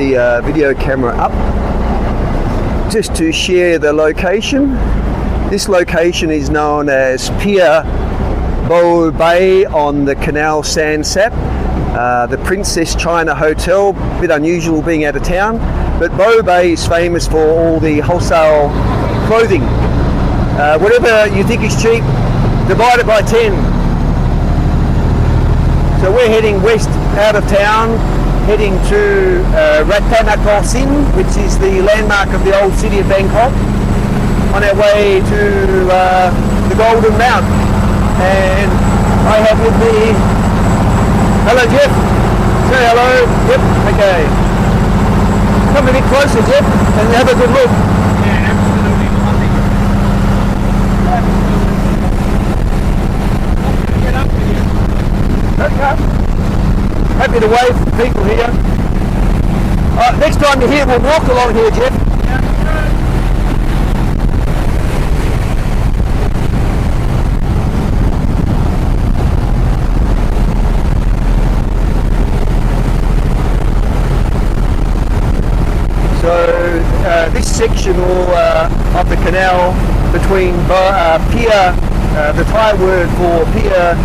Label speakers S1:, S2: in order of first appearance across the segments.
S1: the video camera up just to share the location. This location is known as Pier BoBae on the canal Saen Saep. The Princess China Hotel, a bit unusual being out of town, but BoBae is famous for all the wholesale clothing. Whatever you think is cheap, divide it by 10. So we're heading west out of town, heading to Canal, which is the landmark of the old city of Bangkok, on our way to the Golden Mount. And I have with me, hello Jeff, say hello, yep, okay. Come a bit closer Jeff, and have a good look.
S2: Yeah, absolutely nothing. Get up with you.
S1: Okay. Happy to wave to people here. Next time you're here, we'll walk along here, Jeff. So this section of the canal between pier, the Thai word for pier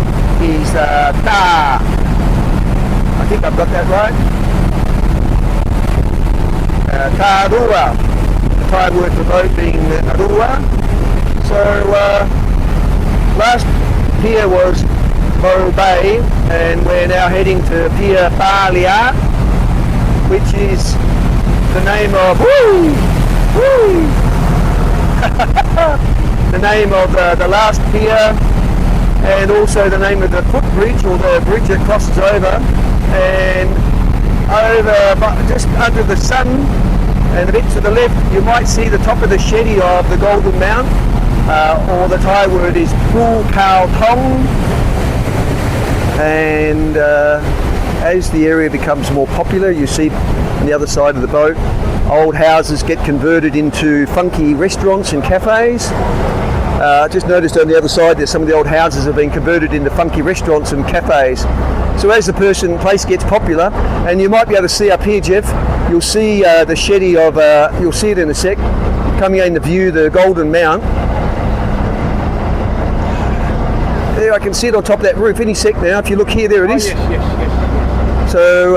S1: is ta. I think I've got that right. Ta rua, the Thai word for boat being rua. So last pier was BoBae, and we're now heading to Pier BoBae, which is the name of the name of the last pier, and also the name of the footbridge, or the bridge that crosses over. And over just under the sun and a bit to the left, you might see the top of the shetty of the Golden Mount, or the Thai word is Phu Khao Thong. And as the area becomes more popular, you see on the other side of the boat, old houses get converted into funky restaurants and cafes. Just noticed on the other side that some of the old houses have been converted into funky restaurants and cafes. So as the place gets popular, and you might be able to see up here, Jeff, you'll see the shetty of, you'll see it in a sec, coming into view, the Golden Mount. There, I can see it on top of that roof any sec now. If you look here, there it is.
S2: Yes.
S1: So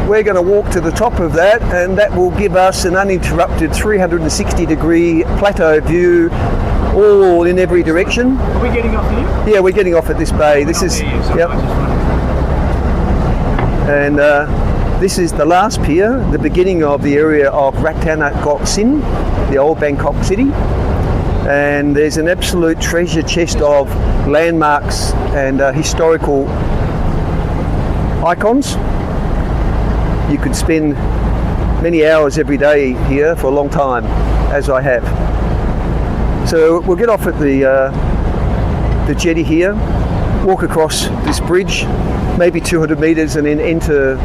S1: we're going to walk to the top of that, and that will give us an uninterrupted 360-degree plateau view, all in every direction.
S2: Are we getting off here?
S1: Yeah, we're getting off at this bay. This is, yep. And this is the last pier, the beginning of the area of Ratanakoc Sin, the old Bangkok city. And there's an absolute treasure chest of landmarks and historical icons. You could spend many hours every day here for a long time, as I have. So we'll get off at the jetty here, walk across this bridge, maybe 200 meters, and then enter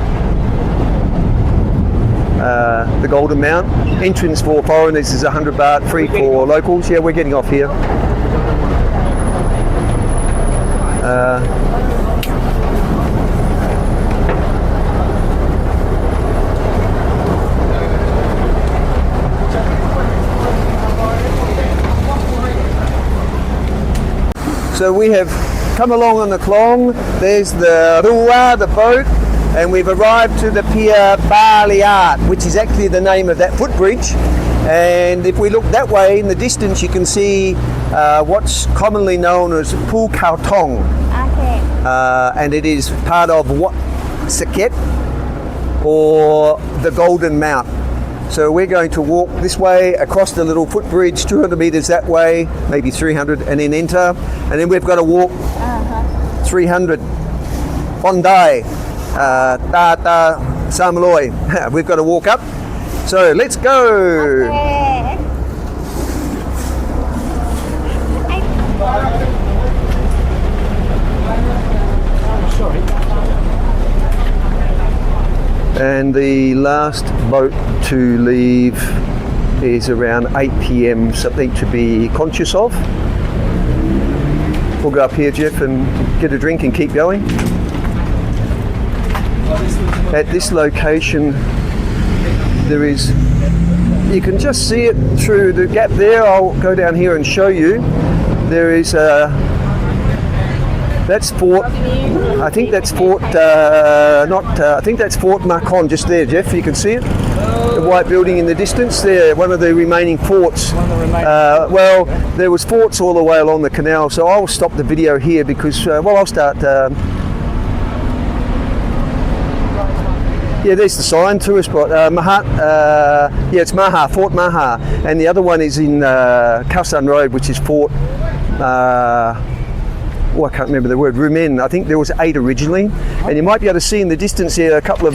S1: the Golden Mount. Entrance for foreigners is 100 baht, free for locals. Yeah, we're getting off here. So we have come along on the Klong. There's the Rua, the boat, and we've arrived to the Pier BoBae, which is actually the name of that footbridge. And if we look that way in the distance, you can see what's commonly known as Phu Khao Thong.
S3: Okay.
S1: And it is part of Wat Saket, or the Golden Mount. So we're going to walk this way across the little footbridge, 200 meters that way, maybe 300, and then enter. And then we've got to walk 300 Fondai, Ta Samloy. We've got to walk up. So let's go.
S3: Okay.
S1: And the last boat to leave is around 8 p.m, something to be conscious of. We'll go up here, Jeff, and get a drink and keep going. At this location, there is, you can just see it through the gap there. I'll go down here and show you. There is that's Fort, I think that's Fort, I think that's Fort Macon just there, Jeff, you can see it. The white building in the distance there, one of the remaining forts. Well, there was forts all the way along the canal, so I'll stop the video here because, well, I'll start. Yeah, there's the sign, tourist spot. Yeah, it's Maha, Fort Maha, and the other one is in Khao San Road, which is Fort. I can't remember the word. Rumen. I think there was 8 originally, and you might be able to see in the distance here a couple of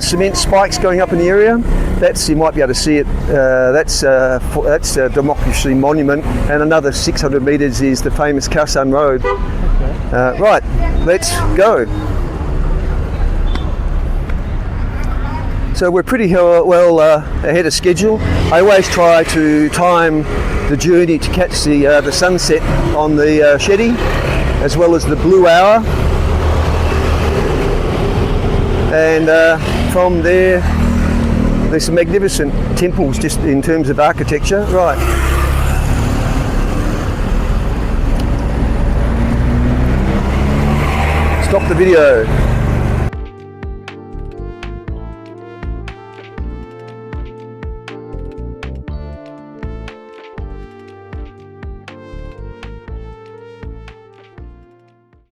S1: cement spikes going up in the area. That's, you might be able to see it. That's a Democracy Monument, and another 600 metres is the famous Khao San Road. Right, let's go. So we're pretty well ahead of schedule. I always try to time the journey to catch the sunset on the Shetty, as well as the blue hour. And from there, there's some magnificent temples just in terms of architecture. Right. Stop the video.